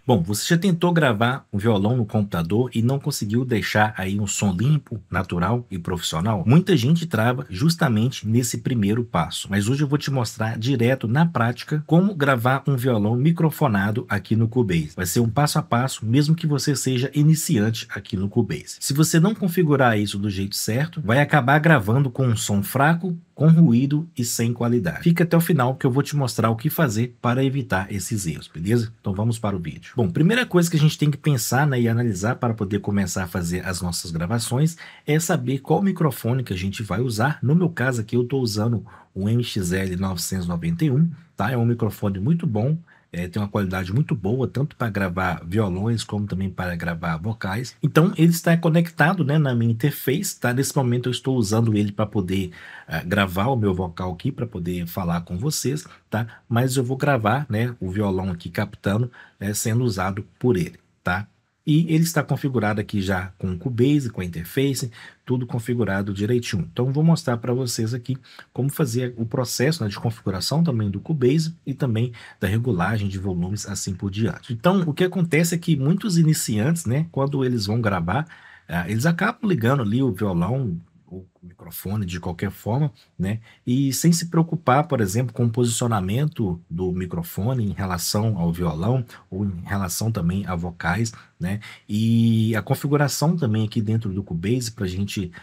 Bom, você já tentou gravar um violão no computador e não conseguiu deixar aí um som limpo, natural e profissional? Muita gente trava justamente nesse primeiro passo, mas hoje eu vou te mostrar direto na prática como gravar um violão microfonado aqui no Cubase. Vai ser um passo a passo, mesmo que você seja iniciante aqui no Cubase. Se você não configurar isso do jeito certo, vai acabar gravando com um som fraco, com ruído e sem qualidade. Fica até o final que eu vou te mostrar o que fazer para evitar esses erros, beleza? Então vamos para o vídeo. Bom, primeira coisa que a gente tem que pensar, né, e analisar para poder começar a fazer as nossas gravações é saber qual microfone que a gente vai usar. No meu caso aqui eu estou usando o MXL 991, tá? É um microfone muito bom. Tem uma qualidade muito boa, tanto para gravar violões como também para gravar vocais. Então ele está conectado, né, na minha interface, tá? Nesse momento eu estou usando ele para poder gravar o meu vocal aqui, para poder falar com vocês, tá? Mas eu vou gravar, né, o violão aqui captando, sendo usado por ele, tá? E ele está configurado aqui já com o Cubase, com a interface, tudo configurado direitinho. Então vou mostrar para vocês aqui como fazer o processo, né, de configuração também do Cubase e também da regulagem de volumes, assim por diante. Então o que acontece é que muitos iniciantes, né, quando eles vão gravar, eles acabam ligando ali o violão, o microfone de qualquer forma, né? E sem se preocupar, por exemplo, com o posicionamento do microfone em relação ao violão ou em relação também a vocais, né? E a configuração também aqui dentro do Cubase para a gente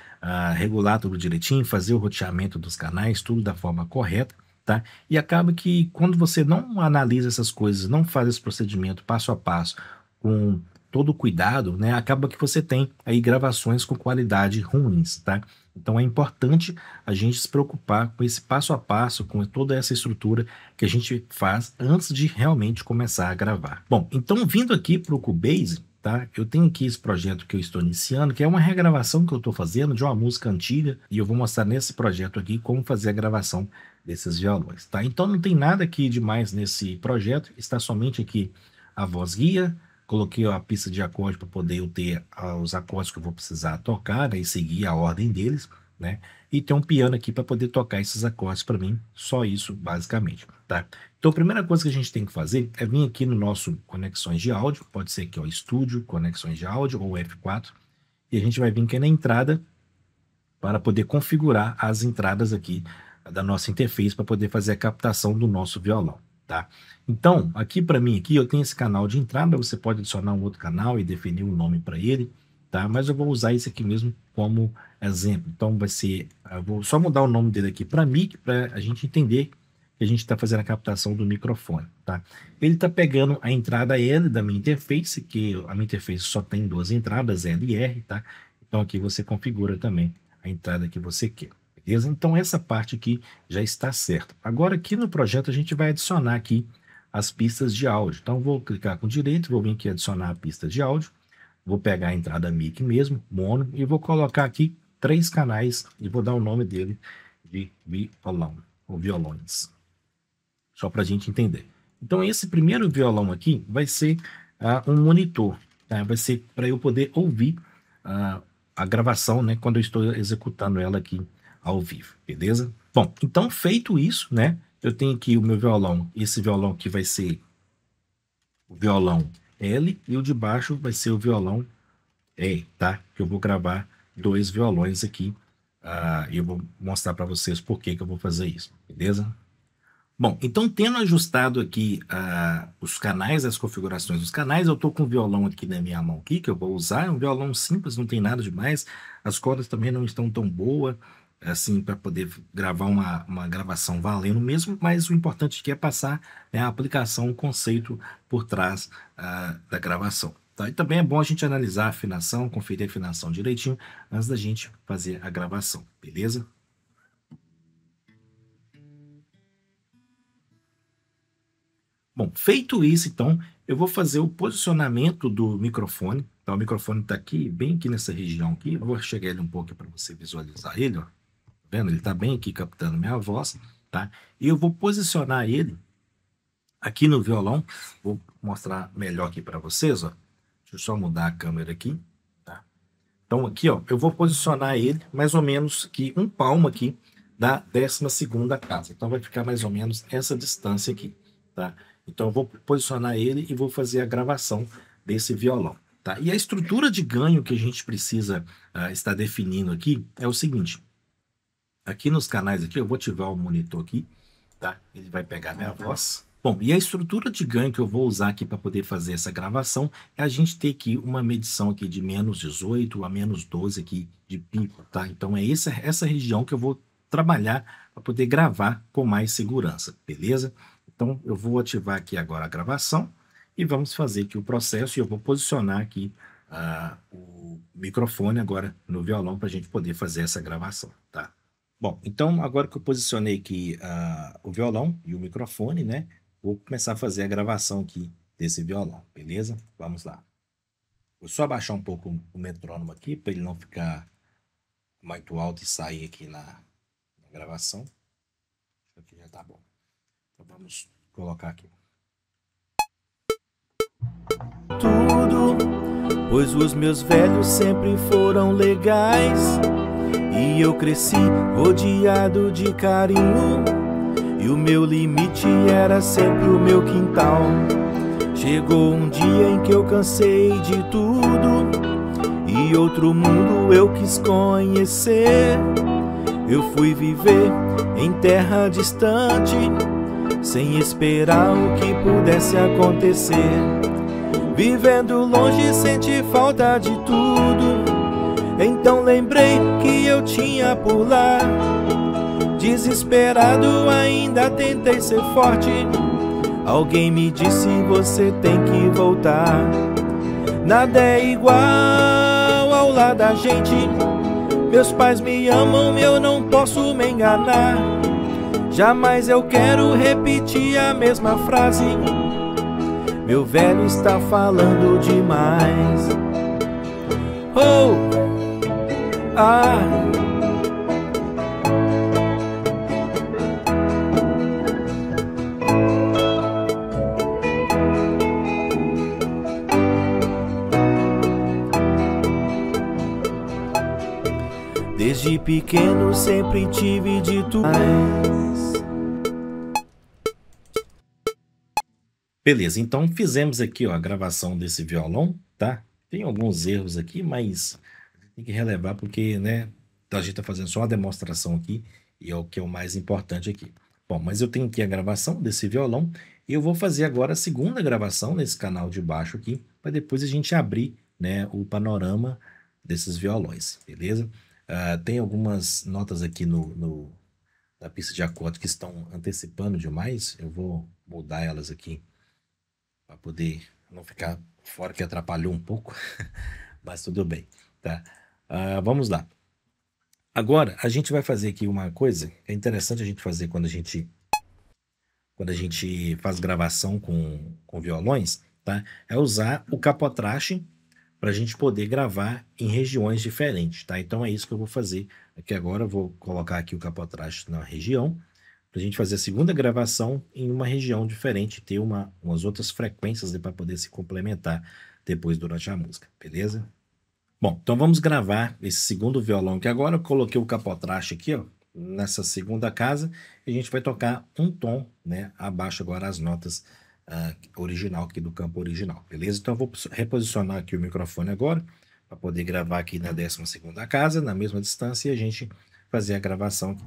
regular tudo direitinho, fazer o roteamento dos canais, tudo da forma correta. Tá? E acaba que quando você não analisa essas coisas, não faz esse procedimento passo a passo, com todo o cuidado, né, acaba que você tem aí gravações com qualidade ruins, tá? Então é importante a gente se preocupar com esse passo a passo, com toda essa estrutura que a gente faz antes de realmente começar a gravar. Bom, então vindo aqui para o Cubase, tá? Eu tenho aqui esse projeto que eu estou iniciando, que é uma regravação que eu estou fazendo de uma música antiga, e eu vou mostrar nesse projeto aqui como fazer a gravação desses violões, tá? Então não tem nada aqui demais nesse projeto, está somente aqui a voz guia. Coloquei a pista de acorde para poder eu ter os acordes que eu vou precisar tocar, né, e seguir a ordem deles, né? E tem um piano aqui para poder tocar esses acordes para mim, só isso basicamente, tá? Então a primeira coisa que a gente tem que fazer é vir aqui no nosso conexões de áudio, pode ser aqui ó, estúdio, conexões de áudio ou F4, e a gente vai vir aqui na entrada para poder configurar as entradas aqui da nossa interface para poder fazer a captação do nosso violão, tá? Então, aqui para mim, aqui eu tenho esse canal de entrada, você pode adicionar um outro canal e definir um nome para ele, tá? Mas eu vou usar esse aqui mesmo como exemplo. Então vai ser, eu vou só mudar o nome dele aqui para mic, para a gente entender que a gente está fazendo a captação do microfone, tá? Ele está pegando a entrada L da minha interface, que a minha interface só tem duas entradas, L e R, tá? Então aqui você configura também a entrada que você quer, beleza? Então essa parte aqui já está certa. Agora aqui no projeto a gente vai adicionar aqui as pistas de áudio. Então vou clicar com direito, vou vir aqui adicionar a pista de áudio, vou pegar a entrada mic mesmo, mono, e vou colocar aqui 3 canais e vou dar o nome dele de violão, ou violões, só para a gente entender. Então esse primeiro violão aqui vai ser um monitor, tá? Vai ser para eu poder ouvir a gravação, né, quando eu estou executando ela aqui ao vivo, beleza? Bom, então feito isso, né, eu tenho aqui o meu violão, esse violão aqui vai ser o violão L e o de baixo vai ser o violão E, tá? Que eu vou gravar 2 violões aqui e eu vou mostrar para vocês por que que eu vou fazer isso, beleza? Bom, então tendo ajustado aqui os canais, as configurações dos canais, eu estou com o violão aqui na minha mão aqui, que eu vou usar, é um violão simples, não tem nada demais, as cordas também não estão tão boas, assim, para poder gravar uma gravação valendo mesmo, mas o importante aqui é passar, né, a aplicação, o conceito por trás da gravação. Tá? E também é bom a gente analisar a afinação, conferir a afinação direitinho, antes da gente fazer a gravação, beleza? Bom, feito isso, então, eu vou fazer o posicionamento do microfone. Então, o microfone está aqui, bem aqui nessa região aqui. Eu vou chegar ele um pouco para você visualizar ele, ó. Tá vendo? Ele está bem aqui captando minha voz, tá? E eu vou posicionar ele aqui no violão. Vou mostrar melhor aqui para vocês, ó. Deixa eu só mudar a câmera aqui, tá? Então, aqui, ó, eu vou posicionar ele mais ou menos que um palmo aqui da 12ª casa. Então, vai ficar mais ou menos essa distância aqui, tá? Então eu vou posicionar ele e vou fazer a gravação desse violão, tá? E a estrutura de ganho que a gente precisa estar definindo aqui é o seguinte. Aqui nos canais aqui, eu vou ativar o monitor aqui, tá? Ele vai pegar minha voz. Bom, e a estrutura de ganho que eu vou usar aqui para poder fazer essa gravação é a gente ter aqui uma medição aqui de menos 18 a menos 12 aqui de pico, tá? Então é essa região que eu vou trabalhar para poder gravar com mais segurança, beleza? Então eu vou ativar aqui agora a gravação e vamos fazer aqui o processo e eu vou posicionar aqui o microfone agora no violão para a gente poder fazer essa gravação, tá? Bom, então agora que eu posicionei aqui o violão e o microfone, né? Vou começar a fazer a gravação aqui desse violão, beleza? Vamos lá. Vou só abaixar um pouco o metrônomo aqui para ele não ficar muito alto e sair aqui na gravação. Isso aqui já tá bom. Então vamos colocar aqui. Tudo, pois os meus velhos sempre foram legais. E eu cresci rodeado de carinho, e o meu limite era sempre o meu quintal. Chegou um dia em que eu cansei de tudo, e outro mundo eu quis conhecer. Eu fui viver em terra distante, sem esperar o que pudesse acontecer. Vivendo longe senti falta de tudo, então lembrei que eu tinha por lá. Desesperado ainda tentei ser forte. Alguém me disse, você tem que voltar. Nada é igual ao lado da gente. Meus pais me amam, eu não posso me enganar. Jamais eu quero repetir a mesma frase. Meu velho está falando demais. Oh, ah. Desde pequeno sempre tive de tudo. Beleza, então fizemos aqui ó, a gravação desse violão, tá? Tem alguns erros aqui, mas tem que relevar porque, né, a gente tá fazendo só uma demonstração aqui e é o que é o mais importante aqui. Bom, mas eu tenho aqui a gravação desse violão e eu vou fazer agora a segunda gravação nesse canal de baixo aqui, para depois a gente abrir, né, o panorama desses violões, beleza? Tem algumas notas aqui na pista de acorde que estão antecipando demais, eu vou mudar elas aqui para poder não ficar fora, que atrapalhou um pouco, mas tudo bem, tá? Vamos lá. Agora, a gente vai fazer aqui uma coisa que é interessante a gente fazer quando a gente faz gravação com violões, tá? É usar o capotraste para a gente poder gravar em regiões diferentes, tá? Então é isso que eu vou fazer aqui agora. Eu vou colocar aqui o capotraste na região, para a gente fazer a segunda gravação em uma região diferente, ter umas outras frequências para poder se complementar depois durante a música, beleza? Bom, então vamos gravar esse segundo violão aqui agora. Eu coloquei o capotraste aqui, ó, nessa segunda casa, e a gente vai tocar um tom, né, abaixo agora as notas original aqui do campo original, beleza? Então eu vou reposicionar aqui o microfone agora, para poder gravar aqui na 12ª casa, na mesma distância, e a gente fazer a gravação aqui.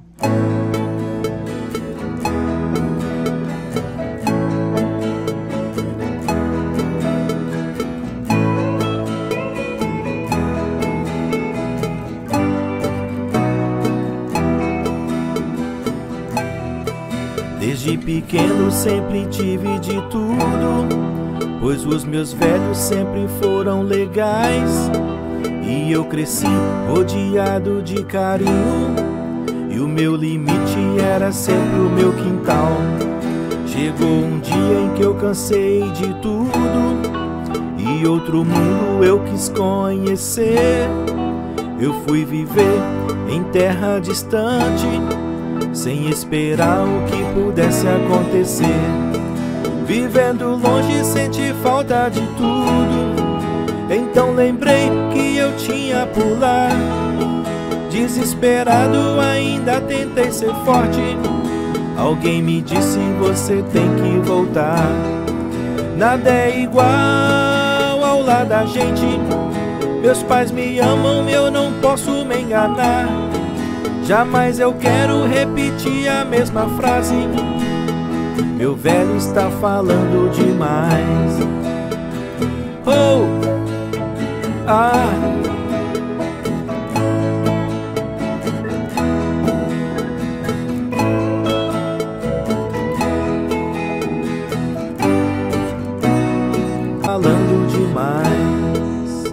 Desde pequeno sempre tive de tudo, pois os meus velhos sempre foram legais. E eu cresci rodeado de carinho, e o meu limite era sempre o meu quintal. Chegou um dia em que eu cansei de tudo, e outro mundo eu quis conhecer. Eu fui viver em terra distante, sem esperar o que pudesse acontecer. Vivendo longe senti falta de tudo, então lembrei que eu tinha por lá. Desesperado ainda tentei ser forte. Alguém me disse você tem que voltar. Nada é igual ao lar da gente. Meus pais me amam, eu não posso me enganar. Jamais eu quero repetir a mesma frase. Meu velho está falando demais. Oh, ah. Falando demais.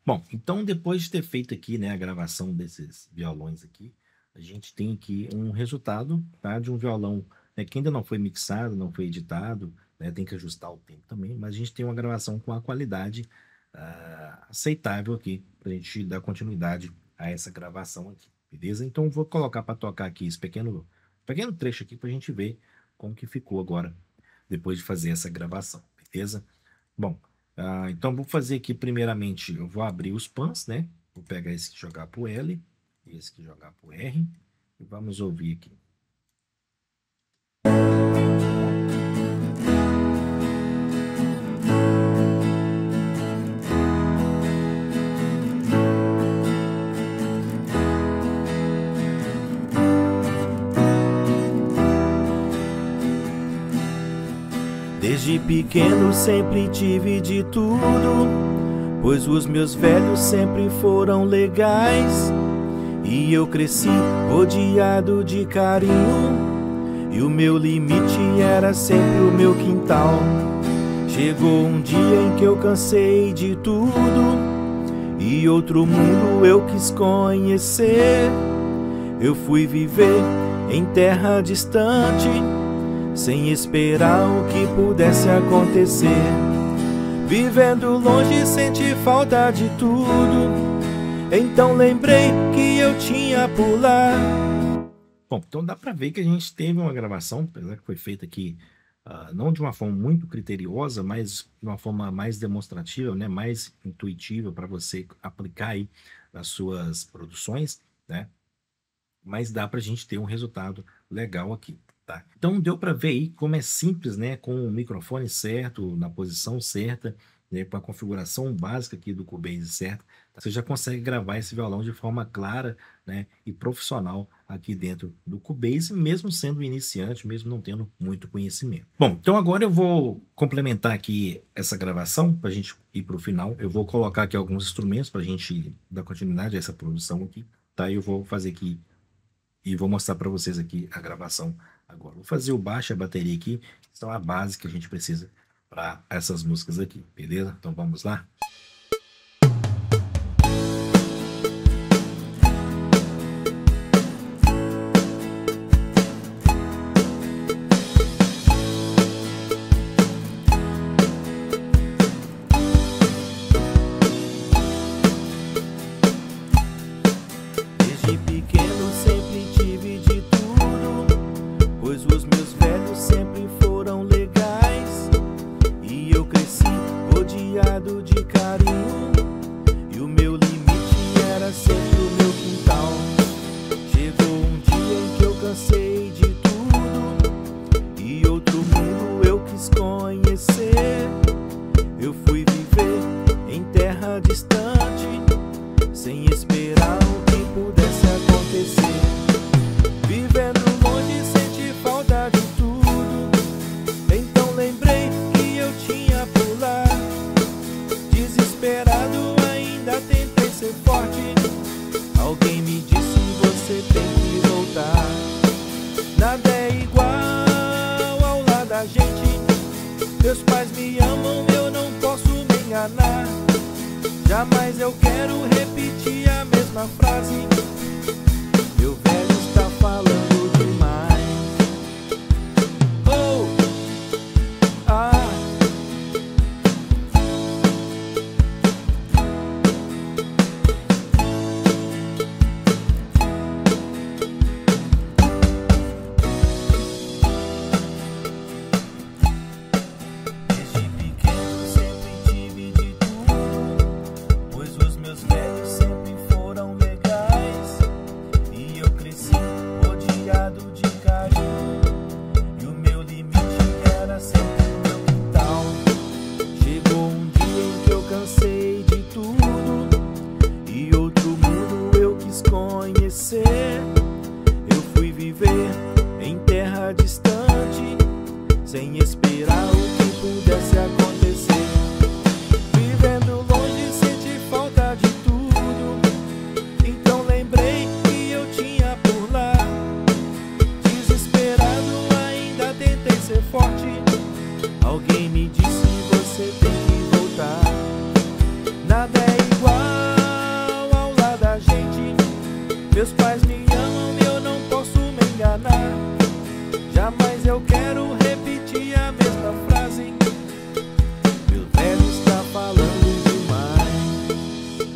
Bom, então depois de ter feito aqui, né, a gravação desses violões aqui, a gente tem aqui um resultado, tá, de um violão, né, que ainda não foi mixado, não foi editado, né, tem que ajustar o tempo também, mas a gente tem uma gravação com a qualidade aceitável aqui, para a gente dar continuidade a essa gravação aqui, beleza? Então vou colocar para tocar aqui esse pequeno trecho aqui para a gente ver como que ficou agora, depois de fazer essa gravação, beleza? Bom, então vou fazer aqui primeiramente, eu vou abrir os pans, né? Vou pegar esse que jogar para o L, esse que jogar para o R, e vamos ouvir aqui. Desde pequeno sempre tive de tudo, pois os meus velhos sempre foram legais. E eu cresci rodeado de carinho, e o meu limite era sempre o meu quintal. Chegou um dia em que eu cansei de tudo, e outro mundo eu quis conhecer. Eu fui viver em terra distante, sem esperar o que pudesse acontecer. Vivendo longe senti falta de tudo, então lembrei que eu tinha por lá. Bom, então dá para ver que a gente teve uma gravação, apesar que foi feita aqui não de uma forma muito criteriosa, mas de uma forma mais demonstrativa, né, mais intuitiva para você aplicar aí nas suas produções, né? Mas dá para a gente ter um resultado legal aqui. Tá. Então deu para ver aí como é simples, né, com o microfone certo, na posição certa, né, com a configuração básica aqui do Cubase certa, você já consegue gravar esse violão de forma clara, né, e profissional aqui dentro do Cubase, mesmo sendo iniciante, mesmo não tendo muito conhecimento. Bom, então agora eu vou complementar aqui essa gravação para a gente ir para o final. Eu vou colocar aqui alguns instrumentos para a gente dar continuidade a essa produção aqui, tá? Eu vou fazer aqui e vou mostrar para vocês aqui a gravação agora. Vou fazer o baixo e a bateria aqui, que são a base que a gente precisa para essas músicas aqui, beleza? Então vamos lá? Desde pequeno sempre tive de tudo, pois os meus velhos sempre foram legais. E eu cresci rodeado de carinho, e o meu limite era sempre o meu quintal. Chegou um dia em que eu cansei de tudo, e outro mundo eu quis conhecer. Eu fui viver em terra distante, sem esperar o que pudesse acontecer. Vivendo longe senti falta de tudo, então lembrei que eu tinha por lá. Desesperado ainda tentei ser forte, alguém me disse você tem que voltar. Nada é igual ao lar da gente, meus pais me amam, eu não posso me enganar. Jamais eu quero repetir a mesma frase. Meu velho está falando demais. Oh, ah. Desde pequeno sempre tive de tudo, pois os meus velhos sempre foram legais. E eu cresci esperar o que pudesse acontecer. Vivendo longe, senti falta de tudo. Então lembrei que eu tinha por lá. Desesperado, ainda tentei ser forte. Alguém me disse: você tem que voltar. Nada é igual ao lado da gente. Meus pais me amam, eu não posso me enganar. Jamais eu quero repetir a mesma frase. Meu velho está falando demais.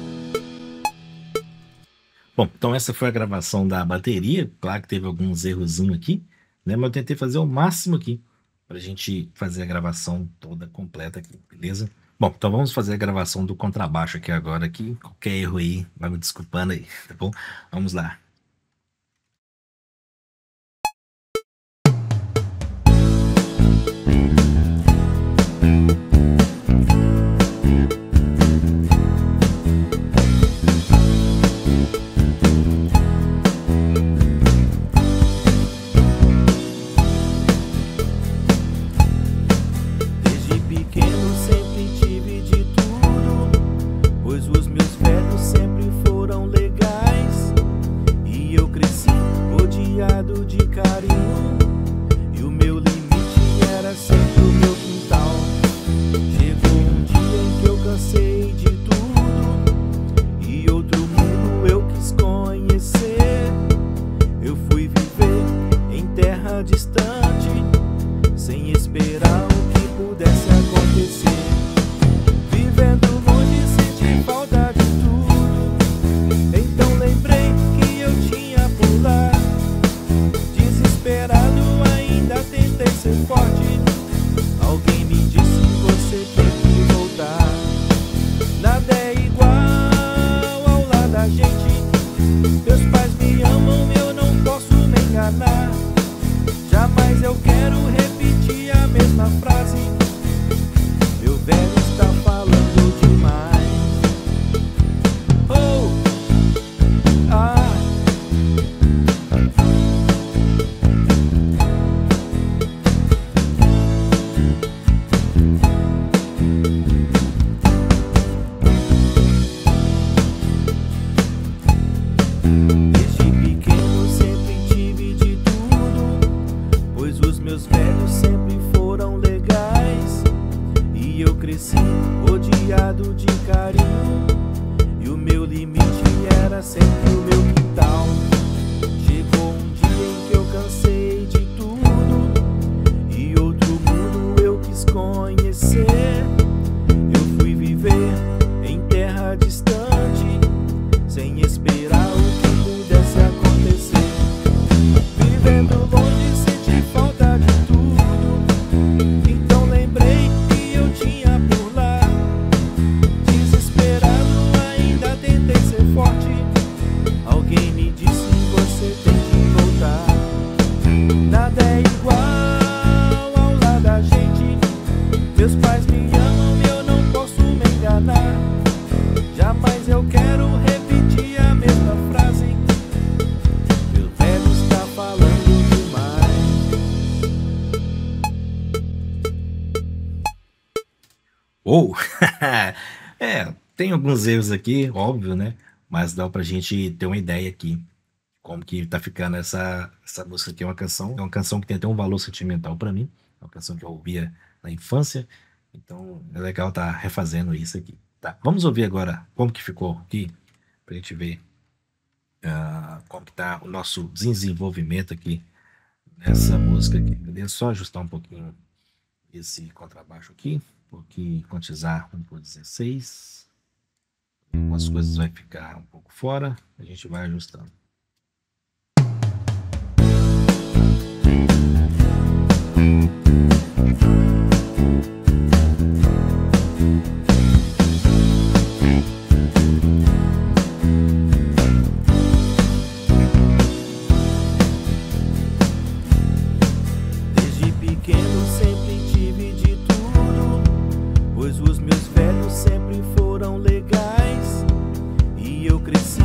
Bom, então essa foi a gravação da bateria. Claro que teve alguns errozinhos aqui, né? Mas eu tentei fazer o máximo aqui pra gente fazer a gravação toda completa aqui, beleza? Bom, então vamos fazer a gravação do contrabaixo aqui agora. Aqui. Qualquer erro aí, vai me desculpando aí, tá bom? Vamos lá. De carinho, e o meu limite era sempre o meu quintal. Chegou um dia em que eu cansei de tudo e outro mundo eu quis conhecer. Eu fui viver em terra distante, sem esperar o que pudesse acontecer. Vivendo longe, senti falta de tudo. Então lembrei que eu tinha por lá. Ainda tentei ser forte. Alguém me disse: você tem que voltar. Nada é igual ao lado da gente. Meus pais me amam, eu não posso me enganar. Jamais eu quero repetir a mesma frase. Meu velho está falando demais. Oh, ah. Odiado de carinho, e o meu limite era sempre o meu quintal. Chegou um dia em que eu cansei de tudo e outro mundo eu quis conhecer. Eu fui viver em terra distante, sem esperar o que pudesse acontecer. Vivendo longe, senti falta de tudo. Então lembrei que eu tinha por lá. Alguém me disse: você tem que voltar. Nada é igual ao lado da gente. Meus pais me amam, eu não posso me enganar. Jamais eu quero repetir a mesma frase. Meu velho está falando demais. Oh! Tem alguns erros aqui, óbvio, né? Mas dá pra gente ter uma ideia aqui como que tá ficando essa música aqui. É uma canção que tem até um valor sentimental pra mim. É uma canção que eu ouvia na infância. Então é legal tá refazendo isso aqui. Tá, vamos ouvir agora como que ficou aqui, pra gente ver como que tá o nosso desenvolvimento aqui nessa música aqui. Beleza? Só ajustar um pouquinho esse contrabaixo aqui, porque quantizar 1/16. Algumas coisas vai ficar um pouco fora, a gente vai ajustando. Desde pequeno sempre tive de tudo, pois os meus velhos sempre foram legais. E eu cresci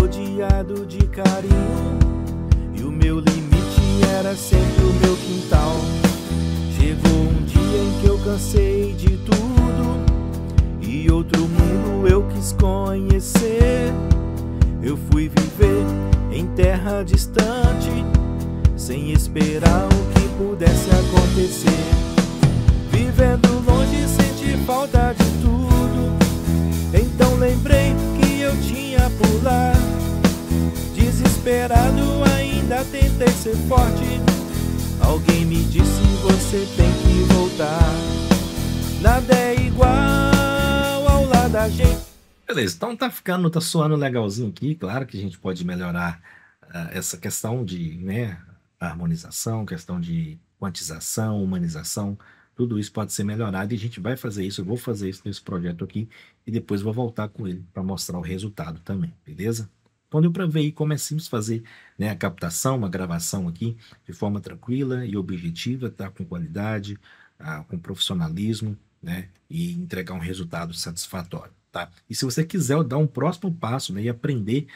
odiado de cansei de tudo e outro mundo eu quis conhecer. Eu fui viver em terra distante, sem esperar o que pudesse acontecer. Vivendo longe, senti falta de tudo. Então lembrei que eu tinha por lá. Desesperado, ainda tentei ser forte. Alguém me disse: você tem que voltar. Nada é igual ao lado da gente. Beleza, então tá soando legalzinho aqui. Claro que a gente pode melhorar essa questão de, né, harmonização, questão de quantização, humanização, tudo isso pode ser melhorado e a gente vai fazer isso. Eu vou fazer isso nesse projeto aqui e depois vou voltar com ele para mostrar o resultado também, beleza? Então deu para ver aí como é simples fazer, né, a captação, uma gravação aqui de forma tranquila e objetiva, tá? Com qualidade, com profissionalismo, né, e entregar um resultado satisfatório. Tá? E se você quiser dar um próximo passo, né, e aprender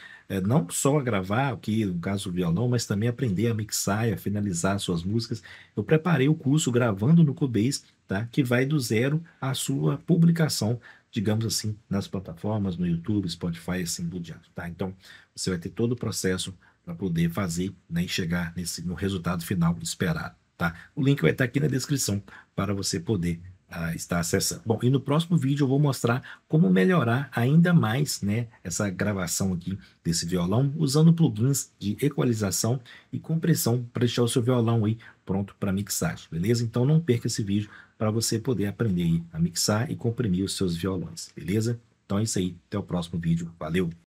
não só a gravar, aqui no caso o violão, mas também aprender a mixar e a finalizar suas músicas, eu preparei o curso Gravando no Cubase, tá? Que vai do zero à sua publicação, digamos assim, nas plataformas, no YouTube, Spotify, assim por diante. Tá? Então você vai ter todo o processo para poder fazer, né, e chegar no resultado final esperado. Tá? O link vai estar aqui na descrição para você poder está acessando. Bom, e no próximo vídeo eu vou mostrar como melhorar ainda mais, né, essa gravação aqui desse violão, usando plugins de equalização e compressão para deixar o seu violão aí pronto para mixagem, beleza? Então não perca esse vídeo para você poder aprender aí a mixar e comprimir os seus violões, beleza? Então é isso aí, até o próximo vídeo, valeu!